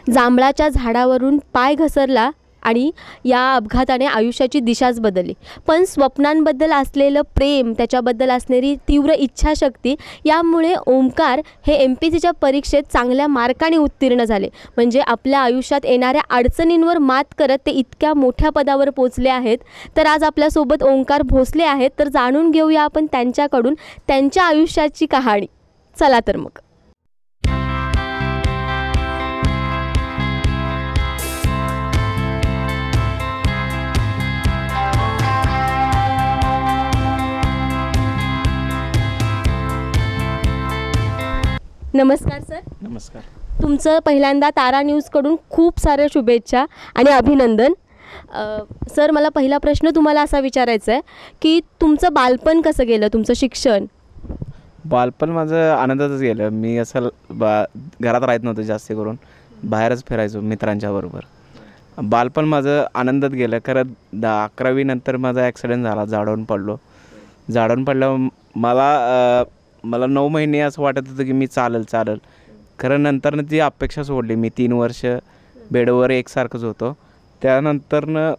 जांभळाच्या झाडावरून पाय घसरला आणि या अपघाताने आयुष्याची दिशाच बदलली. पण स्वप्नांबद्दल असलेलं प्रेम, त्याच्याबद्दल असणारी तीव्र इच्छाशक्ती यामुळे ओंकार हे MPSCच्या परीक्षेत चांगल्या मार्काने उत्तीर्ण झाले. म्हणजे आपल्या आयुष्यात येणाऱ्या अडचणींवर मात करत ते इतक्या मोठ्या पदावर पोचले आहेत. तर आज आपल्यासोबत ओंकार भोसले आहेत. तर जाणून घेऊया आपण त्यांच्याकडून त्यांच्या आयुष्याची कहाणी. चला तर मग. नमस्कार सर. नमस्कार. तुमचं पहिल्यांदा तारा न्यूजकडून खूप साऱ्या शुभेच्छा आणि अभिनंदन. सर, मला पहिला प्रश्न तुम्हाला असा विचारायचा आहे की तुमचं बालपण कसं गेलं, तुमचं शिक्षण? बालपण माझं आनंदातच गेलं. मी असं घरात राहत नव्हतं, जास्त करून बाहेरच फिरायचो मित्रांच्याबरोबर. बालपण माझं आनंदात गेलं. खरं 11वी नंतर माझा ॲक्सिडेंट झाला, झाडावरून पडल्यावर मला 9 महिने असं वाटत होतं की मी चालेल. खरं नंतरनं ती अपेक्षा सोडली. मी 3 वर्ष बेडवर एकसारखंच होतो. त्यानंतरनं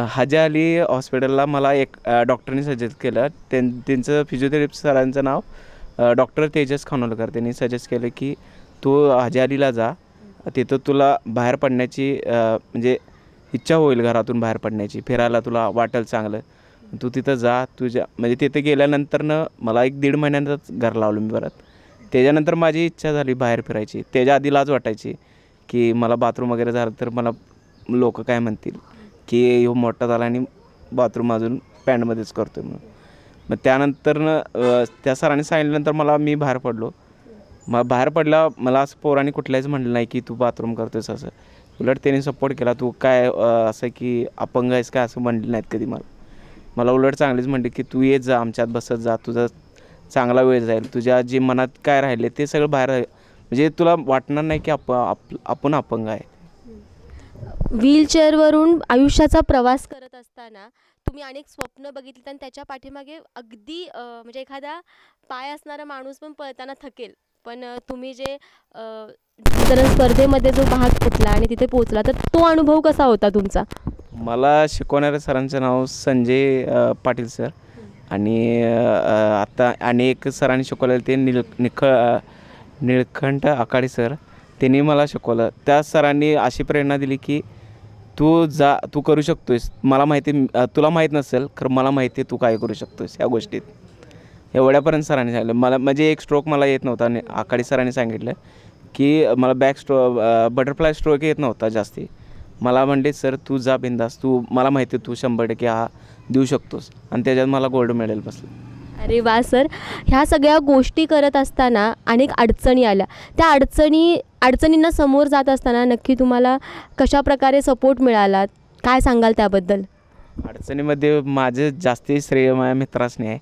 हाजी अली हॉस्पिटलला मला एक डॉक्टरनी सजेस्ट केलं. त्यांचं फिजिओथेरपी सरांचं नाव डॉक्टर तेजस खानोलकर. त्यांनी सजेस्ट केलं की तू हाजी अलीला जा, तिथं तुला बाहेर पडण्याची म्हणजे इच्छा होईल, घरातून बाहेर पडण्याची, फिरायला तुला वाटेल चांगलं, तू तिथं जा. म्हणजे तिथं गेल्यानंतरनं मला 1-1.5 महिन्यातच घर लावलं मी परत. त्याच्यानंतर माझी इच्छा झाली बाहेर फिरायची. त्याच्या आधी लाज वाटायची की मला बाथरूम वगैरे झालं तर मला लोक काय म्हणतील की ह्यो मोठा झाला आणि बाथरूम अजून पॅन्टमध्येच करतो म्हणून. मग त्यानंतरनं त्या सरांनी सांगितल्यानंतर मी बाहेर पडलो. बाहेर पडला मला असं पोरांनी कुठल्याच म्हटलं नाही की तू बाथरूम करतोयस असं. उलट त्यांनी सपोर्ट केला. तू काय असं की अपंग आहेस काय असं म्हणले नाहीत कधी मला उलट चांगलीच म्हणते की तू येत जा, आमच्यात बसत जा, तुझा चांगला वेळ जाईल, तुझ्या जे मनात काय राहिले ते सगळं बाहेर, म्हणजे तुला वाटणार नाही की आपण अपंग आहे. व्हीलचेअरवरून आयुष्याचा प्रवास करत असताना तुम्ही अनेक स्वप्न बघितली आणि त्याच्या पाठीमागे अगदी म्हणजे एखादा पाय असणारा माणूस पण पळताना थकेल, पण तुम्ही जे जर स्पर्धेमध्ये जो भाग घेतला आणि तिथे पोहोचला, तर तो अनुभव कसा होता तुमचा? मला शिकवणाऱ्या सरांचं नाव संजय पाटील सर आणि आता अनेक सरांनी शिकवलेलं ते निळकंठ आकाडे सर, त्यांनी मला शिकवलं. त्या सरांनी अशी प्रेरणा दिली की तू जा, तू करू शकतोयस. मला माहिती, तुला माहीत नसेल खरं मला माहिती आहे तू काय करू शकतोयस ह्या गोष्टीत. एवढ्यापर्यंत सरांनी सांगितलं मला. म्हणजे एक स्ट्रोक मला येत नव्हता आणि आकाडे सरांनी सांगितलं की मला बटरफ्लाय स्ट्रोक येत नव्हता जास्ती. मला म्हणले सर तू जा बिंदास, तू मला माहिती आहे तू 100% हा देऊ शकतोस, आणि त्याच्यात मला गोल्ड मेडल बसलं. अरे वा सर. ह्या सगळ्या गोष्टी करत असताना अनेक अडचणी आल्या. त्या अडचणींना समोर जात असताना नक्की तुम्हाला कशा प्रकारे सपोर्ट मिळाला, काय सांगाल त्याबद्दल? अडचणीमध्ये माझं जास्ती श्रेय माझ्या मित्रासने आहे.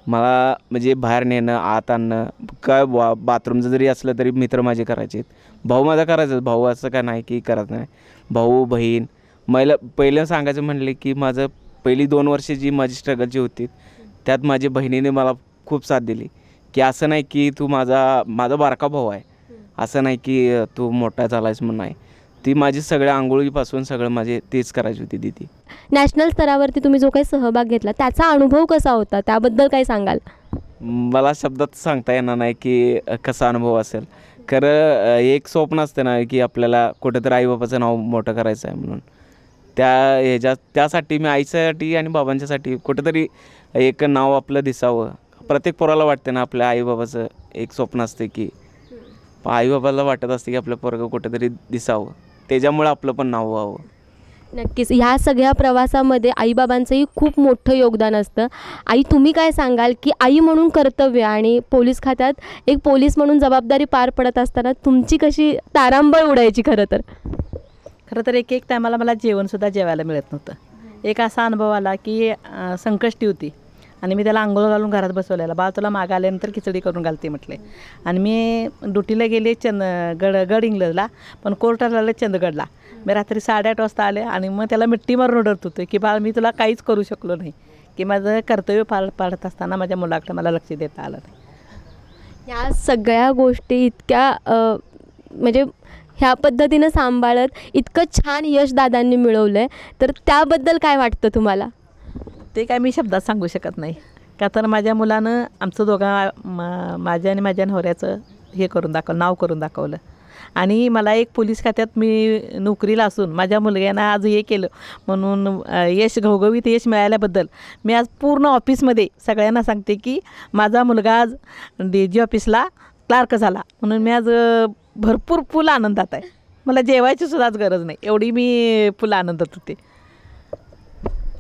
मला म्हणजे बाहेर नेणं, आत आणणं, काय बाथरूमचं जरी असलं तरी मित्र माझे करायचे. भाऊ माझा करायचा. भाऊ असं काय नाही की करत नाही. भाऊ बहीण मला पहिलं सांगायचं म्हणले की माझं पहिली 2 वर्षे जी माझी स्ट्रगलची होती त्यात माझी बहिणीने मला खूप साथ दिली की असं नाही की तू माझा बारका भाऊ आहे, असं नाही की तू मोठा झालायस म्हणून नाही. ती माझी सगळ्या आंघोळीपासून सगळं माझे तेच करायची होती दीदी. नॅशनल स्तरावरती तुम्ही जो काही सहभाग घेतला त्याचा अनुभव कसा होता, त्याबद्दल काय सांगाल? मला शब्दात सांगता येणार नाही की कसा अनुभव असेल. खरं एक स्वप्न असतं ना की आपल्याला कुठंतरी आईबापाचं नाव मोठं करायचं आहे म्हणून. त्यासाठी मी आईसाठी आणि बाबांच्यासाठी कुठंतरी एक नाव आपलं दिसावं. प्रत्येक पोराला वाटतं ना, आपल्या आईबाबाचं एक स्वप्न असते की आईबाबाला वाटत असते की आपलं पोरगं कुठंतरी दिसावं, त्याच्यामुळे आपलं पण नाव व्हावं. नक्कीच. ह्या सगळ्या प्रवासामध्ये आईबाबांचंही खूप मोठं योगदान असतं. आई, तुम्ही काय सांगाल की आई म्हणून कर्तव्य आणि पोलीस खात्यात एक पोलीस म्हणून जबाबदारी पार पडत असताना तुमची कशी तारांबळ उडायची? खरं तर एक टायमाला मला जेवणसुद्धा जेवायला मिळत नव्हतं. एक असा अनुभव आला की संकष्टी होती आणि मी त्याला आंघोळ घालून घरात बसवलेला. बाळ तुला मागं आल्यानंतर खिचडी करून घालते म्हटले. आणि मी ड्युटीला गेले गड इंग्लजला, पण कोर्टाला आले चंदगडला. मी रात्री 8:30 वाजता आले आणि मग त्याला मिट्टी मारून ओढत होतो की बाळ मी तुला काहीच करू शकलो नाही, की माझं कर्तव्य पाळत असताना माझ्या मुलाकडे मला लक्ष देता आलं नाही. या सगळ्या गोष्टी इतक्या म्हणजे ह्या पद्धतीनं सांभाळत इतकं छान यश दादांनी मिळवलं आहे, तर त्याबद्दल काय वाटतं तुम्हाला? ते काय मी शब्दात सांगू शकत नाही, का तर माझ्या मुलानं आमचं माझ्या आणि माझ्या नवऱ्याचं हे करून दाखवलं, नाव करून दाखवलं. आणि मला एक पोलीस खात्यात मी नोकरीला असून माझ्या मुलग्यानं आज हे केलं म्हणून यश, घवघवीत यश मिळाल्याबद्दल मी आज पूर्ण ऑफिसमध्ये सगळ्यांना सांगते की माझा मुलगा आज DG ऑफिसला क्लार्क झाला म्हणून मी आज भरपूर फुल आनंदात आहे. मला जेवायची सुद्धाच गरज नाही, एवढी मी फुल आनंदात होते.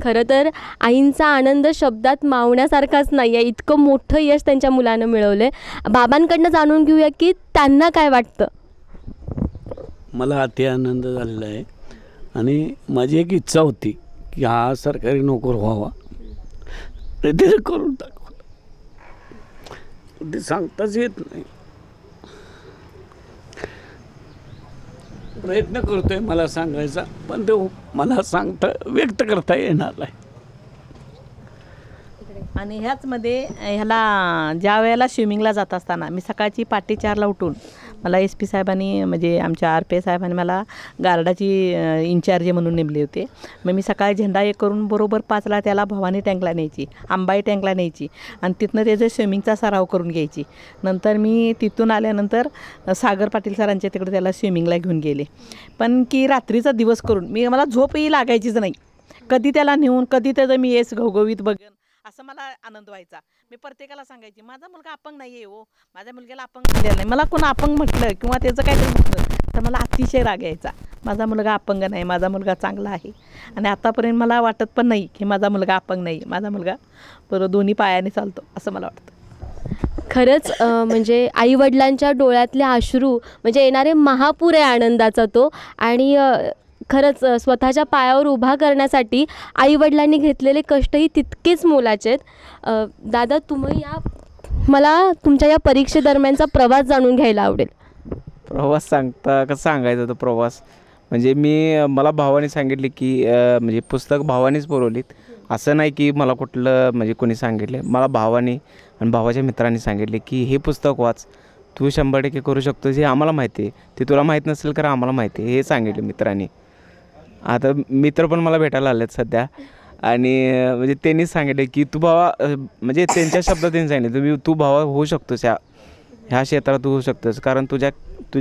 खरं तर आईंचा आनंद शब्दात मावण्यासारखाच नाही आहे, इतकं मोठं यश त्यांच्या मुलानं मिळवलं आहे. बाबांकडनं जाणून घेऊया की त्यांना काय वाटतं. मला अति आनंद झालेला आहे आणि माझी एक इच्छा होती की हा सरकारी नोकर व्हावा, ते करून टाकवलं. ते सांगताच येत नाही. प्रयत्न करतोय मला सांगायचा, पण ते मला व्यक्त करता येणार नाही. आणि ह्याचमध्ये ह्याला ज्या वेळेला स्विमिंगला जात असताना मी सकाळची 4:30 उठून मला SP साहेबांनी म्हणजे आमच्या RPI साहेबांनी मला गार्डाची इन्चार्ज म्हणून नेमले होते. मग मी सकाळी झेंडा एक करून बरोबर 5ला त्याला भवानी टँकला न्यायची, अंबाई टँकला न्यायची आणि तिथनं त्याचा स्विमिंगचा सराव करून घ्यायची. नंतर मी तिथून आल्यानंतर सागर पाटील सरांच्या तिकडे त्याला स्विमिंगला घेऊन गेले. पण की रात्रीचा दिवस करून मला झोपही लागायचीच नाही. कधी त्याला नेऊन कधी त्याचं मी येस घवघवीत बघन असं मला आनंद व्हायचा. मी प्रत्येकाला सांगायची माझा मुलगा अपंग नाही आहे हो, माझ्या मुलग्याला अपंग दिलेला नाही. मला कोण अपंग म्हटलं किंवा त्याचं काहीतरी म्हटलं तर मला अतिशय राग यायचा. माझा मुलगा अपंग नाही, माझा मुलगा चांगला आहे. आणि आतापर्यंत मला वाटत पण नाही की माझा मुलगा अपंग नाही, माझा मुलगा बरोबर दोन्ही पायाने चालतो असं मला वाटतं. खरंच म्हणजे आईवडिलांच्या डोळ्यातले अश्रू म्हणजे येणारे महापूर आहे आनंदाचा तो. आणि खरंच स्वतःच्या पायावर उभा करण्यासाठी आईवडिलांनी घेतलेले कष्टही तितकेच मोलाचे आहेत. दादा तुम्ही मला तुमच्या या परीक्षेदरम्यानचा प्रवास जाणून घ्यायला आवडेल. प्रवास कसं सांगायचा तो प्रवास म्हणजे मला भावाने सांगितले की म्हणजे पुस्तक भावानेच पुरवलीत, असं नाही की मला कुठलं म्हणजे कोणी सांगितले. मला भावाने आणि भावाच्या मित्रांनी सांगितले की हे पुस्तक वाच, तू 100% करू शकतो. जे आम्हाला माहिती आहे ते तुला माहीत नसेल कारण आम्हाला माहिती आहे, हे सांगितले मित्रांनी. आता मित्र पण मला भेटायला आलेत सध्या आणि म्हणजे त्यांनीच सांगितले की तू भावा म्हणजे त्यांच्या शब्दात त्यांनी सांगितले तू भावा होऊ शकतोस, ह्या क्षेत्रात होऊ शकतोस कारण तुझ्या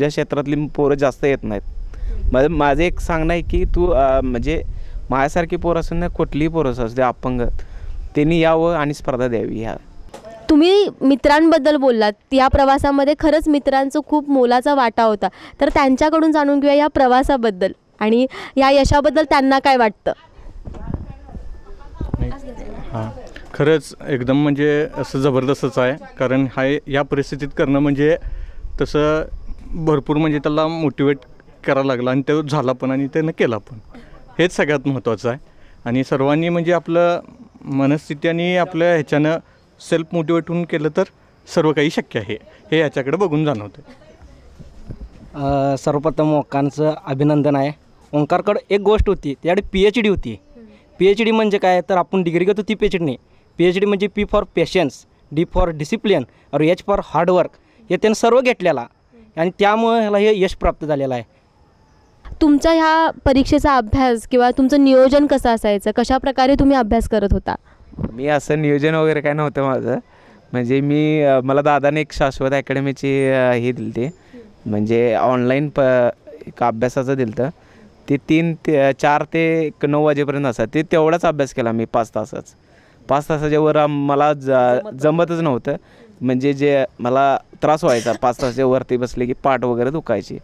क्षेत्रातली पोरं जास्त येत नाहीत. माझं एक सांगणं आहे की तू म्हणजे माझ्यासारखी पोरं असून ना कुठलीही पोरं असू दे अपंग त्यांनी यावं आणि स्पर्धा द्यावी. तुम्ही मित्रांबद्दल बोललात, या प्रवासामध्ये खरंच मित्रांचं खूप मोलाचा वाटा होता, तर त्यांच्याकडून जाणून घेऊया या प्रवासाबद्दल आणि या यशाबद्दल त्यांना काय वाटतं. हां, खरंच एकदम म्हणजे असं जबरदस्तच आहे कारण या परिस्थितीत करणं म्हणजे तसं भरपूर म्हणजे त्याला मोटिवेट करायला लागला आणि तो झाला पण आणि त्यानं केला पण, हेच सगळ्यात महत्त्वाचं आहे. आणि सर्वांनी म्हणजे आपलं मनस्थिती आणि आपल्या ह्याच्यानं सेल्फ मोटिवेट होऊन केलं तर सर्व काही शक्य आहे, हे याच्याकडे बघून जाणवतं. सर्वप्रथम ओंकारचं अभिनंदन आहे. ओंकारकडं एक गोष्ट होती, त्याकडे PhD होती. PhD म्हणजे काय तर आपण डिग्री घेतो ती PhD नाही. PhD म्हणजे P for patience, D for discipline और H फॉर हार्डवर्क, हे त्यानं सर्व घेतलेला आणि त्यामुळे ह्याला हे यश प्राप्त झालेलं आहे. तुमचा ह्या परीक्षेचा अभ्यास किंवा तुमचं नियोजन कसं असायचं, कशा प्रकारे तुम्ही अभ्यास करत होता. मी असं नियोजन वगैरे काय नव्हतं माझं. म्हणजे मला दादाने एक शाश्वत अकॅडमीची हे दिली ते म्हणजे ऑनलाईन एक अभ्यासाचं दिलं तर ते 4 ते 9 वाजेपर्यंत असतात. ते तेवढाच अभ्यास केला मी 5 तासाच्या वर मला जमतच नव्हतं. म्हणजे जे मला त्रास व्हायचा 5 तासाच्या वरती बसले की पाठ वगैरे दुखायची.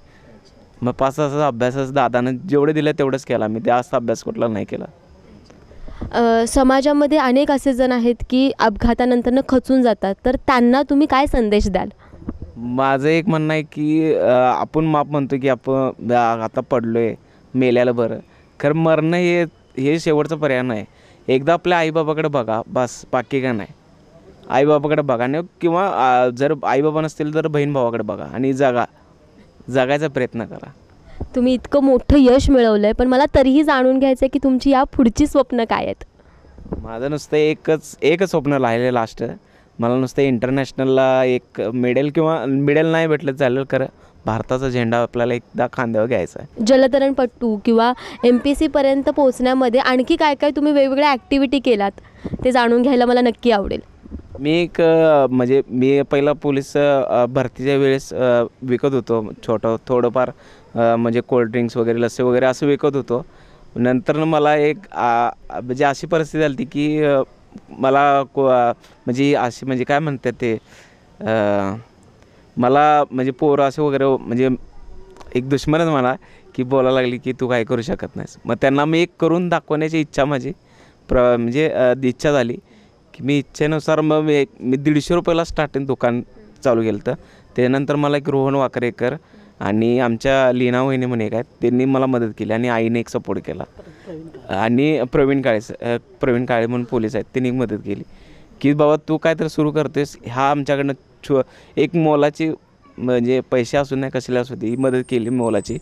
मग 5 तासाचा अभ्यासच दादानं जेवढे दिलं तेवढंच केला मी, जास्त अभ्यास कुठला नाही केला. समाजामध्ये अनेक असे जण आहेत की अपघातानंतरनं खचून जातात, तर त्यांना तुम्ही काय संदेश द्याल. माझं एक म्हणणं आहे की आपण माप म्हणतो की आपण आता पडलो आहे मेल्याला बरं, खरं मरणं हे शेवटचं पर्याय नाही. एकदा आपल्या आईबाबाकडे बघा बस, बाकी काय नाही. आईबाबाकडे बघा नाही किंवा जर आईबाबा नसतील तर बहीण भावाकडे बघा आणि जगायचा प्रयत्न करा. तुम्ही इतकं मोठं यश मिळवलं आहे, पण मला तरीही जाणून घ्यायचं आहे की तुमची या पुढची स्वप्न काय आहेत. माझं नुसतं एकच स्वप्न राहिलं लास्ट, मला नुसतं इंटरनॅशनलला एक मेडल किंवा मेडल नाही भेटलं चालेल, खरं भारताचा झेंडा आपल्याला एकदा खांद्यावर घ्यायचा आहे. जलतरणपटू किंवा MPC पर्यंत पोहोचण्यामध्ये आणखी काय काय तुम्ही वेगवेगळ्या ॲक्टिव्हिटी केलात ते जाणून घ्यायला मला नक्की आवडेल. मी एक म्हणजे मी पहिला पोलीस भरतीच्या वेळेस विकत होतो थोडंफार म्हणजे कोल्ड्रिंक्स वगैरे, लस्सी वगैरे असं विकत होतो. नंतर मला एक म्हणजे अशी परिस्थिती आली होती की मला म्हणजे अशी म्हणजे काय म्हणतात ते मला म्हणजे पोरं असे वगैरे म्हणजे एक दुश्मनच म्हणा की बोलायला लागली की तू काय करू शकत नाहीस. मग त्यांना मी एक करून दाखवण्याची इच्छा माझी म्हणजे इच्छा झाली की मी इच्छेनुसार मग मी 150 रुपयाला स्टार्टिंग दुकान चालू केलं. तर त्यानंतर मला एक रोहन वाकरेकर आणि आमच्या लीना वहिनी म्हणून एक आहेत, त्यांनी मला मदत केली आणि आईने एक सपोर्ट केला आणि प्रवीण काळे म्हणून पोलीस आहेत, त्यांनी मदत केली की बाबा तू काय तर सुरू करतेस, हा आमच्याकडनं एक मोलाची म्हणजे पैसे असू नाही कसले असू दे ही मदत केली मोलाची.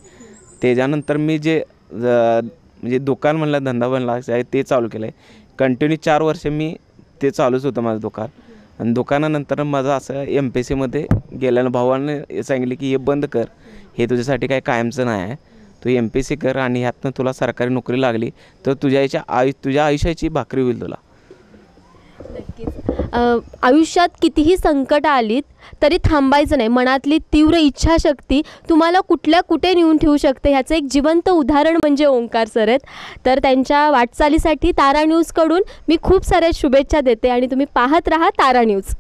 त्याच्यानंतर मी जे म्हणजे दुकान म्हणलं धंदा बनला आहे ते चालू केलं आहे. कंटिन्यू 4 वर्ष मी ते चालूच होतं माझं दुकान. आणि दुकानानंतर माझं असं MPSCमध्ये गेल्यानं भावाने सांगितले की हे बंद कर, हे तुझ्यासाठी काय कायमचं नाही आहे, तू MPSC कर आणि ह्यातनं तुला सरकारी नोकरी लागली तर तुझ्या आयुष्याची भाकरी होईल तुला. आयुष्यात कितीही संकट आलीत तरी थांबायचं नाही. मनातली तीव्र इच्छाशक्ती तुम्हाला कुठे नेऊन ठेवू शकते ह्याचं एक जिवंत उदाहरण म्हणजे ओंकार सर आहेत. तर त्यांच्या वाटचालीसाठी तारा न्यूजकडून मी खूप साऱ्या शुभेच्छा देते आणि तुम्ही पाहत राहा तारा न्यूज.